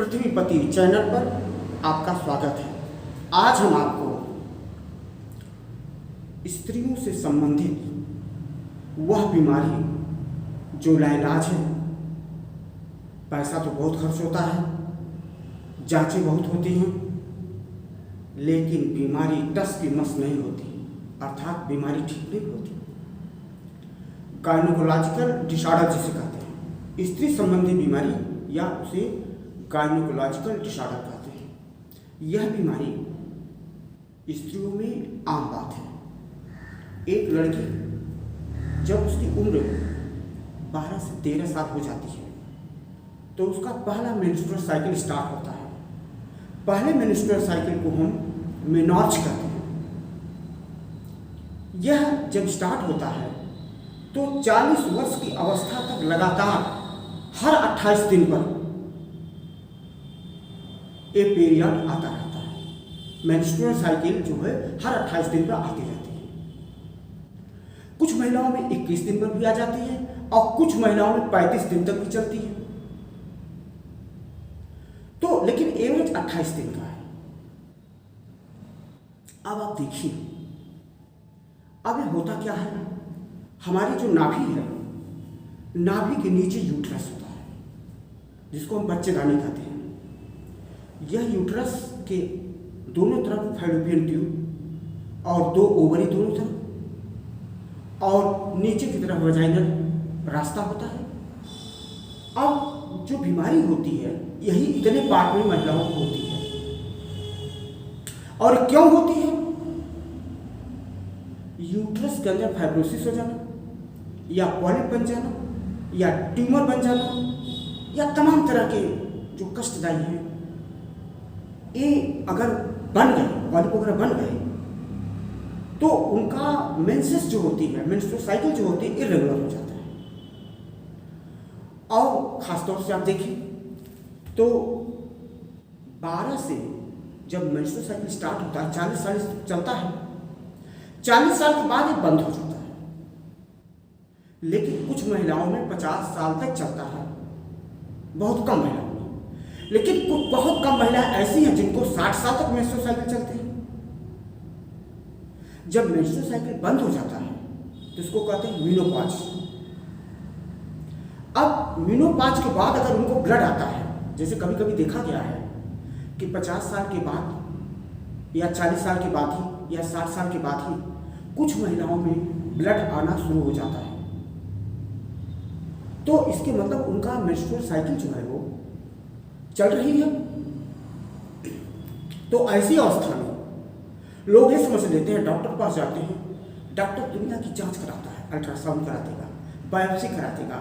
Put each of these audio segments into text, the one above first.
पृथ्वीपति channel पर आपका स्वागत है। आज हम आपको स्त्रियों से संबंधित वह बीमारी जो लाइलाज है, पैसा तो बहुत खर्च होता है, जांचें बहुत होती हैं, लेकिन बीमारी टस की मस नहीं होती, अर्थात बीमारी ठीक नहीं होती। गायनोकोलॉजिकल डिसऑर्डर जिसे कहते हैं, स्त्री संबंधी बीमारी या उसे गायनोकोलॉजिकल डिसऑर्डर कहते हैं। यह बीमारी स्त्रियों में आम बात है। एक लड़की जब उसकी उम्र 12 से 13 साल हो जाती है तो उसका पहला मेंस्ट्रुअल साइकिल स्टार्ट होता है। पहले मेंस्ट्रुअल साइकिल को हम मेनॉर्ज कहते हैं। यह जब स्टार्ट होता है तो 40 वर्ष की अवस्था तक लगातार हर 28 दिन पर एक पीरियड आता रहता है। मेंस्ट्रुअल साइकिल जो है हर 28 दिन पर आती रहती है। कुछ महिलाओं में 21 दिन पर भी आ जाती है और कुछ महिलाओं में 35 दिन तक भी चलती है। तो लेकिन एवरेज 28 दिन का है। अब आप देखिए, अब ये होता क्या है, हमारी जो नाभि है, नाभि के नीचे यूट्रस होता है जिसको हम बच्चेदानी कहते हैं। यह यूट्रस के दोनों तरफ फैलोपियन ट्यूब और 2 ओवरी दोनों तरफ और नीचे की तरफ वजाइनल रास्ता होता है। अब जो बीमारी होती है यही इतने पार्ट में महिलाओं को होती है। और क्यों होती है? यूट्रस के अंदर फाइब्रोसिस हो जाना या पॉलिप बन जाना या ट्यूमर बन जाना या तमाम तरह के जो कष्टदायी हैं, ये अगर बन गए, पॉलिप वगैरह बन गए, तो उनका मेंसेस जो होती है, मेंस्ट्रुअल साइकिल जो होती है, इरेगुलर हो जाता है। और खासतौर से आप देखें तो 12 से जब मेंस्ट्रुअल साइकिल स्टार्ट होता है 40 साल चलता है, 40 साल के बाद ये बंद हो जाता है। लेकिन कुछ महिलाओं में 50 साल तक चलता है, बहुत कम महिलाओं में। लेकिन कुछ बहुत कम महिलाएं ऐसी हैं जिनको 60 साल तक मेंस्ट्रुअल साइकिल चलते हैं। जब मेंस्ट्रुअल साइकिल बंद हो जाता है तो इसको कहते हैं मीनोपॉज। अब मीनोपॉज के बाद अगर उनको ब्लड आता है, जैसे कभी कभी देखा गया है कि 50 साल के बाद या 40 साल के बाद ही या 60 साल के बाद ही कुछ महिलाओं में ब्लड आना शुरू हो जाता है, तो इसके मतलब उनका मेंस्ट्रुअल साइकिल जो है वो चल रही है। तो ऐसी अवस्था में लोग ये समझ लेते हैं, डॉक्टर के पास जाते हैं, डॉक्टर दुनिया की जांच कराता है, अल्ट्रासाउंड करा देगा, बायोप्सी करा देगा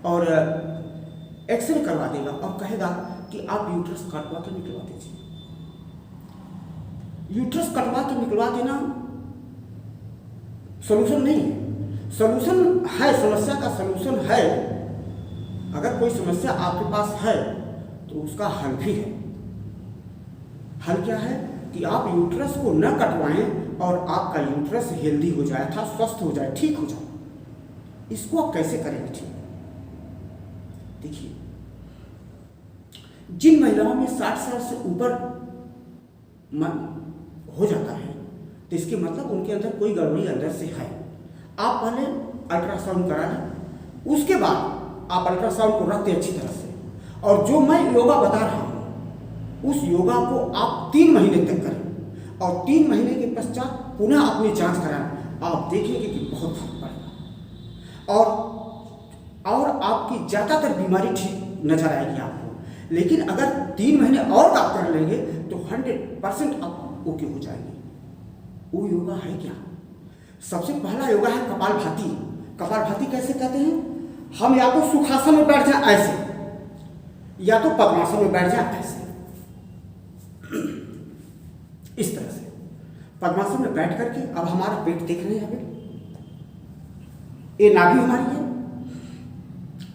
और एक्सरे करवा देगा और कहेगा कि आप यूट्रस कटवा के निकलवा दीजिए। यूट्रस कटवा के निकलवा देना सोल्यूशन नहीं है। सोल्यूशन है, समस्या का सोल्यूशन है। अगर कोई समस्या आपके पास है तो उसका हल भी है। हल क्या है कि आप यूट्रस को न कटवाएं और आपका यूट्रस हेल्दी हो जाए, था स्वस्थ हो जाए, ठीक हो जाए। इसको आप कैसे करेंगे ठीक? देखिए, जिन महिलाओं में 60 साल से ऊपर हो जाता है तो इसके मतलब उनके अंदर कोई गड़बड़ी अंदर से है। आप पहले अल्ट्रासाउंड करा लें, उसके बाद आप अल्ट्रासाउंड को रख दें अच्छी तरह से। और जो मैं योगा बता रहा हूं उस योगा को आप 3 महीने तक करें और 3 महीने के पश्चात पुनः अपनी जांच कराएं। आप देखेंगे कि बहुत फर्क पड़ेगा और आपकी ज़्यादातर बीमारी ठीक नजर आएगी आपको। लेकिन अगर 3 महीने और आप कर लेंगे तो 100% आप ओके हो जाएंगे। वो योगा है क्या? सबसे पहला योगा है कपालभाति। कपालभाति कैसे कहते हैं? हम या तो सुखासन में बैठ जाए ऐसे, या तो पद्मासन में बैठ जाए ऐसे, इस तरह से पद्मासन में बैठ करके अब हमारा पेट देख रहे हैं, ये नाभि हमारी है।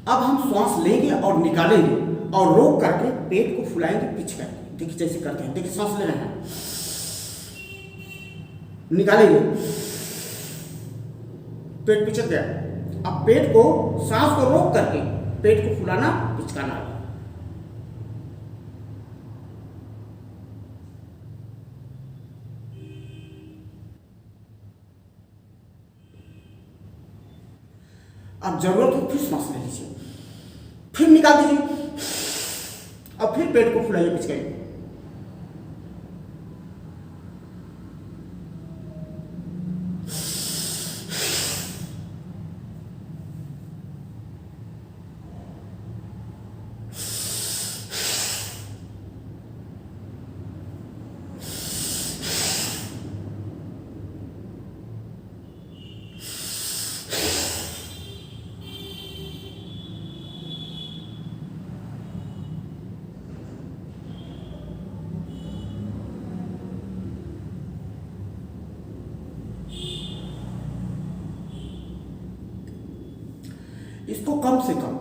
अब हम श्वास लेंगे और निकालेंगे और रोक करके पेट को फुलाएंगे, पिच करके। देखिए जैसे करते हैं, देखिए सांस ले रहे हैं, निकालेंगे, पेट पिचक गया। अब पेट को, सांस को रोक करके पेट को फुलाना, पिचकाना। अब जरूरत हो फिर सांस ले लीजिए, फिर निकाल दीजिए। अब फिर पेट को फुलाइए, पिचकाइए। इसको कम से कम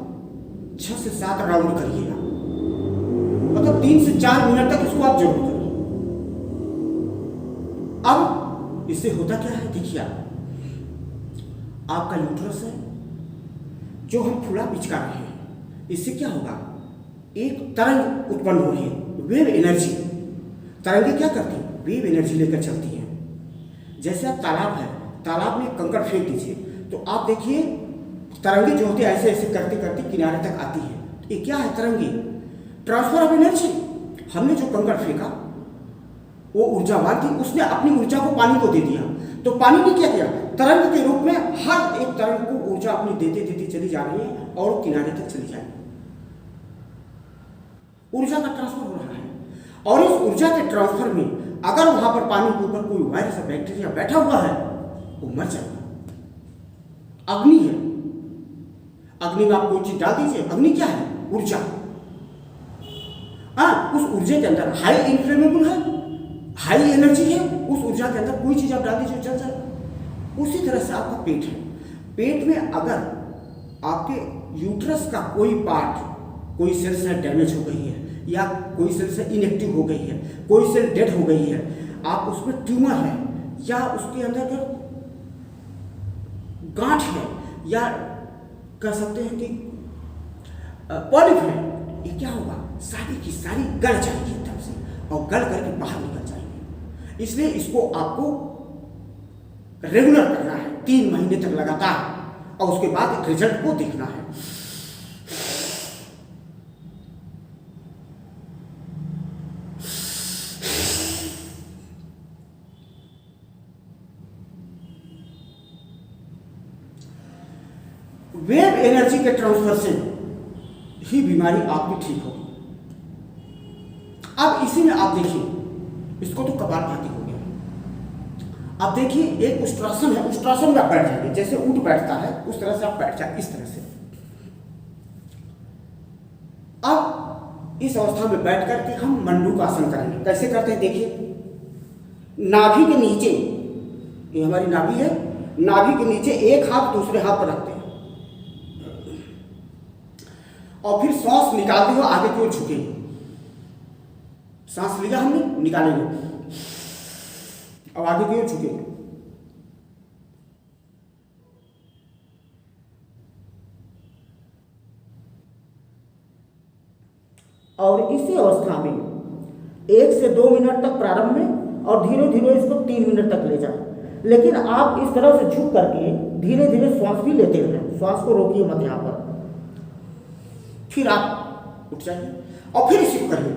6 से 7 राउंड करिएगा, मतलब 3 से 4 मिनट तक इसको आप जरूर करिए। अब इससे होता क्या है, देखिए आपका यूट्रस है जो हम फूला पिचका रहे हैं, इससे क्या होगा, एक तरंग उत्पन्न हो रही है, वेव एनर्जी। तरंगे क्या करती है, वेव एनर्जी लेकर चलती है। जैसे आप तालाब है, तालाब में कंकड़ फेंक दीजिए तो आप देखिए तरंगे जो होती है ऐसे ऐसे करते करते किनारे तक आती है। ये क्या है, तरंगे, ट्रांसफर ऑफ एनर्जी। हमने जो कंकड़ फेंका वो ऊर्जावान थी, उसने अपनी ऊर्जा को पानी को दे दिया, तो पानी ने क्या किया, तरंग के रूप में हर एक तरंग को ऊर्जा अपनी देते देते चली जा रही है और किनारे तक चली जाएगी। ऊर्जा का ट्रांसफर हो रहा है, और इस ऊर्जा के ट्रांसफर में अगर वहां पर पानी के ऊपर कोई वायरस या बैक्टीरिया बैठा हुआ है वो मर जाएगा। अग्नि है, अग्नि में आप कोई चीज डाल दीजिए, अग्नि क्या है, ऊर्जा। उस ऊर्जा के अंदर हाई इन्फ्लेमेबल है, हाई एनर्जी है, उस ऊर्जा के अंदर कोई चीज आप डाल दीजिए चल जाएगा। उसी तरह से आपका पेट है, पेट में अगर आपके यूट्रस का कोई पार्ट, कोई सेल से डैमेज हो गई है या कोई सेल से इनएक्टिव हो गई है, कोई सेल डेड हो गई है, आप उसमें ट्यूमर है या उसके अंदर गांठ है या कह सकते हैं कि पॉलिप है, ये क्या होगा, सारी की सारी गल जाएगी एकदम से और गल करके बाहर निकल जाएगी। इसलिए इसको आपको रेगुलर करना है 3 महीने तक लगातार, और उसके बाद रिजल्ट को देखना है। वेव एनर्जी के ट्रांसफर से ही बीमारी आपकी ठीक होगी। अब इसी में आप देखिए, इसको तो कपालभाति हो गया। अब देखिए एक उष्ट्रासन है, उष्ट्रासन में आप बैठ जाएंगे, जैसे ऊंट बैठता है उस तरह से आप बैठ जाए, इस तरह से। अब इस अवस्था में बैठ करके हम मंडूकासन करेंगे। कैसे करते हैं देखिए, नाभि के नीचे, ये हमारी नाभि है, नाभि के नीचे एक हाथ दूसरे हाथ पर रखते हैं और फिर सांस निकालते हुए आगे की ओर झुकेंगे। सांस लिया हमने, निकालेंगे और आगे की ओर झुकेंगे। और इसी अवस्था में 1 से 2 मिनट तक प्रारंभ में और धीरे धीरे इसको 3 मिनट तक ले जाए। लेकिन आप इस तरह से झुक करके धीरे धीरे श्वास भी लेते रहें, श्वास को रोकिए मत यहाँ पर। फिर आप उठ जाइए और फिर इसी को करिए।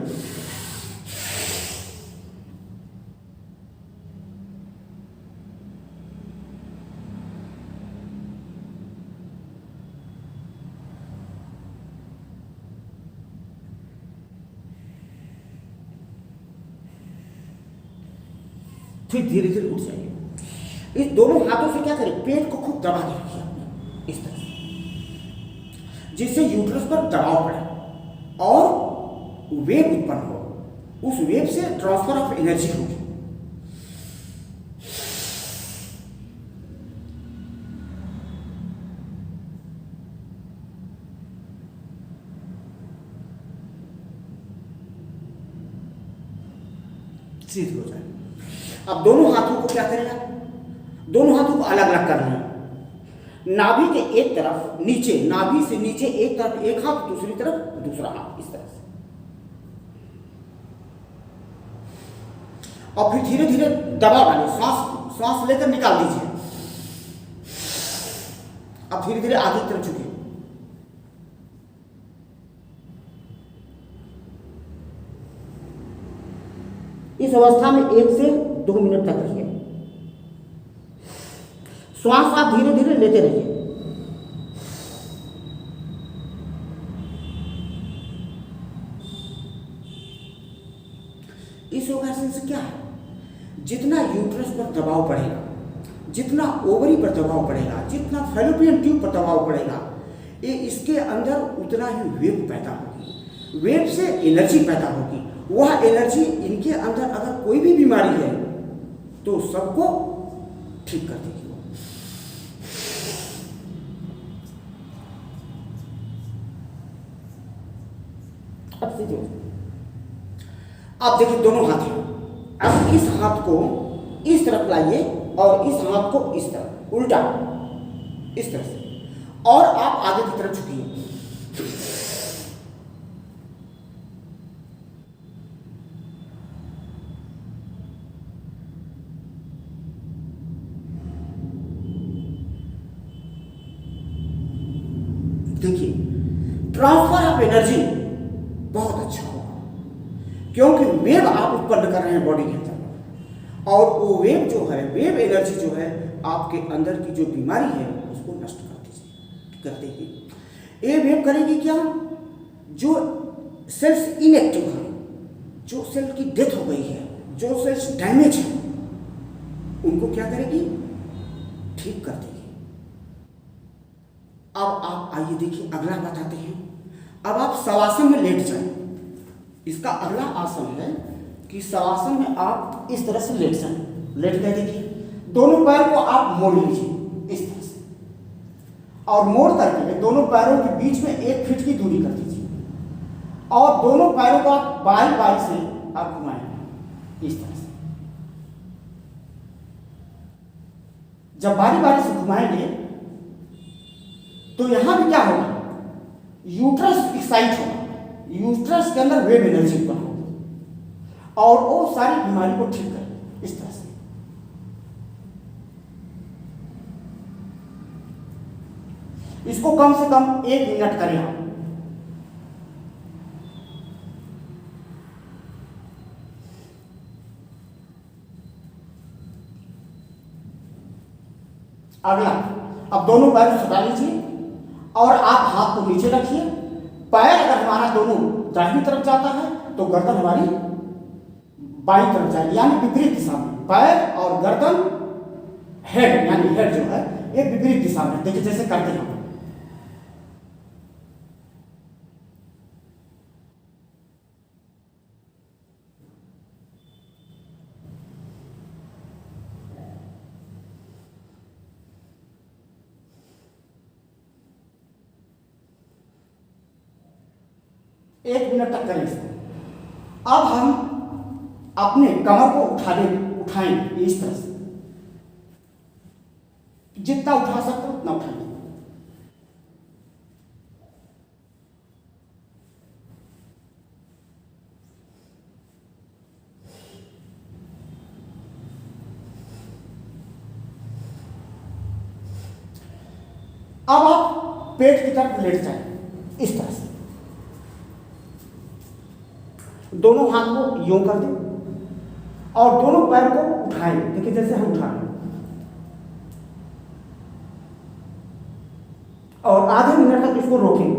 फिर धीरे धीरे उठ जाइए। इस दोनों हाथों से क्या करें, पेट को खूब दबा के रखिए अपने, इस तरह से, जिससे यूट्रस पर दबाव पड़े और वेव उत्पन्न हो। उस वेव से ट्रांसफर ऑफ एनर्जी होगी। सीधी हो जाए। अब दोनों हाथों को क्या करेगा, दोनों हाथों को अलग अलग करना है। नाभि के एक तरफ नीचे, नाभि से नीचे एक तरफ एक हाथ, दूसरी तरफ दूसरा हाथ, इस तरह से। और फिर धीरे धीरे दबाव डालिए, सांस लेकर निकाल दीजिए। अब धीरे धीरे आगे की तरफ झुके। इस अवस्था में 1 से 2 मिनट तक रहिए। श्वास आप धीरे धीरे लेते रहिए। इस योगासन से क्या है, जितना यूट्रस पर दबाव पड़ेगा, जितना ओवरी पर दबाव पड़ेगा, जितना फैलोपियन ट्यूब पर दबाव पड़ेगा, ये इसके अंदर उतना ही वेव पैदा होगी। वेव से एनर्जी पैदा होगी। वह एनर्जी इनके अंदर अगर कोई भी बीमारी है तो सबको ठीक कर देगी। अब सीधे आप देखिए, दोनों हाथ हैं। अब इस हाथ को इस तरफ लाइए और इस हाथ को इस तरफ उल्टा, इस तरह से, और आप आगे की तरफ झुकिए। देखिए, ट्रांसफर ऑफ एनर्जी बहुत अच्छा होगा, क्योंकि वेव आप उत्पन्न कर रहे हैं बॉडी के अंदर, और वो वेव जो है, वेव एनर्जी जो है, आपके अंदर की जो बीमारी है उसको नष्ट कर देगी। ये वेव करेगी क्या, जो सेल्स इनएक्टिव है, जो सेल की डेथ हो गई है, जो सेल्स डैमेज है, उनको क्या करेगी, ठीक कर देगी। अब आप आइए देखिए, अगला बताते हैं। अब आप शवासन में लेट जाए। इसका अगला आसन है कि शवासन में आप इस तरह से लेट जाए। लेट गए, देखिए दोनों पैर को आप मोड़ लीजिए इस तरह से, और मोड़ करके दोनों पैरों के बीच में 1 फीट की दूरी कर दीजिए, और दोनों पैरों को आप बारी बारी से आप घुमाएंगे इस तरह से। जब बारी बारी से घुमाएंगे तो यहां भी क्या होगा, यूट्रस एक्साइट होगा, यूट्रस के अंदर वेव एनर्जी उत्पन्न होगी, और वो सारी बीमारी को ठीक करेगी इस तरह से। इसको कम से कम 1 मिनट करें आप। अगला, अब दोनों पैर सटा लीजिए और आप हाथ को नीचे रखिए। पैर अगर हमारा दोनों दाहिनी तरफ जाता है तो गर्दन हमारी बाईं तरफ जाएगी, यानी विपरीत दिशा में। पैर और गर्दन, हेड यानी हेड जो है, ये विपरीत दिशा में। देखिए जैसे करते हैं। एक मिनट तक करें इसको। अब हम अपने कमर को उठाएंगे इस तरह से, जितना उठा सकते हो उतना उठाएंगे। अब आप पेट की तरफ लेट जाएं इस तरह से। दोनों हाथ को यूं कर दें और दोनों पैर को उठाएं। देखिए जैसे हम उठा रहे हैं, और आधे मिनट तक इसको रोकें,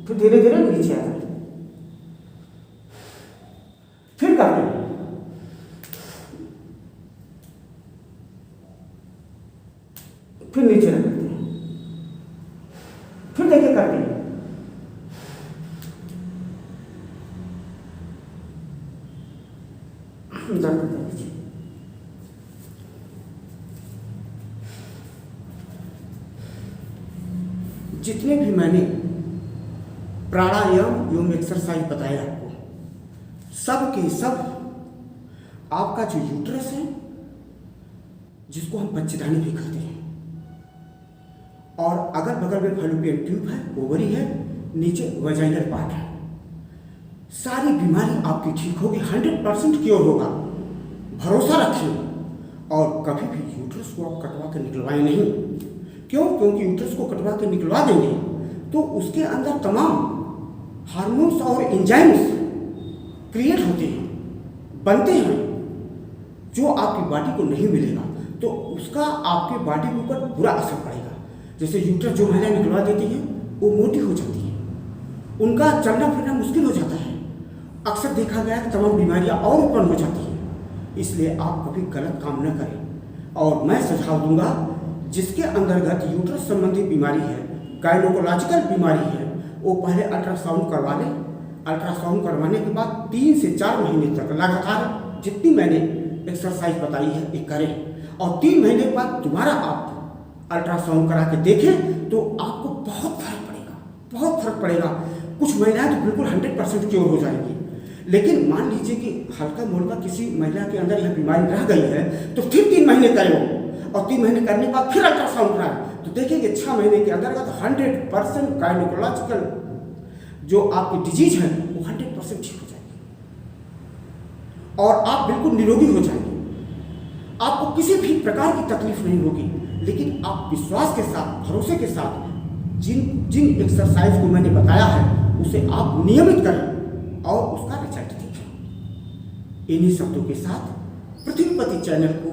फिर धीरे धीरे नीचे आ जाए। फिर करते हैं, फिर नीचे रख देते हैं, फिर देखिए करते हैं। जितने भी मैंने प्राणायाम एवं एक्सरसाइज बताया आपको, सब के सब आपका जो यूट्रस है, जिसको हम बच्चेदानी भी कहते हैं, और अगल बगल में फैलोपियन ट्यूब है, ओवरी है, नीचे वजाइनल पार्ट है, सारी बीमारी आपकी ठीक होगी। 100% क्योर होगा। भरोसा रखिए और कभी भी यूट्रस को आप कटवा कर निकलवाएं नहीं, क्यों? क्योंकि यूट्रस को कटवा के निकलवा देंगे तो उसके अंदर तमाम हार्मोन्स और एंजाइम्स क्रिएट होते हैं, बनते हैं, जो आपकी बॉडी को नहीं मिलेगा, तो उसका आपके बॉडी के ऊपर बुरा असर पड़ेगा। जैसे यूट्रस जो महिलाएं निकलवा देती हैं वो मोटी हो जाती हैं, उनका चलना फिरना मुश्किल हो जाता है, अक्सर देखा गया है तमाम बीमारियां और उत्पन्न हो जाती हैं। इसलिए आप कभी गलत काम न करें। और मैं सुझाव दूंगा जिसके अंतर्गत यूट्रस संबंधी बीमारी है, गायनोकोलॉजिकल बीमारी है, वो पहले अल्ट्रासाउंड करवा लें। अल्ट्रासाउंड करवाने के बाद 3 से 4 महीने तक लगातार जितनी मैंने एक्सरसाइज बताई है ये करें, और 3 महीने के बाद दोबारा आप अल्ट्रासाउंड करा के देखें तो आपको बहुत फर्क पड़ेगा, बहुत फर्क पड़ेगा। कुछ महिलाएं तो बिल्कुल 100% क्योर हो जाएंगी, लेकिन मान लीजिए कि हल्का मोल्का किसी महिला के अंदर यह बीमारी रह गई है तो फिर 3 महीने करें, और 3 महीने करने के बाद फिर अल्ट्रासाउंड कराएं तो देखेंगे 6 महीने के अंतर्गत 100% गायनोकोलॉजिकल जो आपकी डिजीज है वो 100% ठीक हो जाएगी और आप बिल्कुल निरोगी हो जाएंगे। आपको किसी भी प्रकार की तकलीफ नहीं होगी, लेकिन आप विश्वास के साथ, भरोसे के साथ जिन एक्सरसाइज को मैंने बताया है उसे आप नियमित करें और उसका रिजल्ट देखें। इन्हीं शब्दों के साथ पृथ्वीपति चैनल को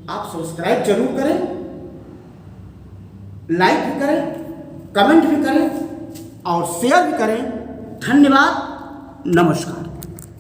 आप सब्सक्राइब जरूर करें, लाइक भी करें, कमेंट भी करें और शेयर भी करें। धन्यवाद, नमस्कार।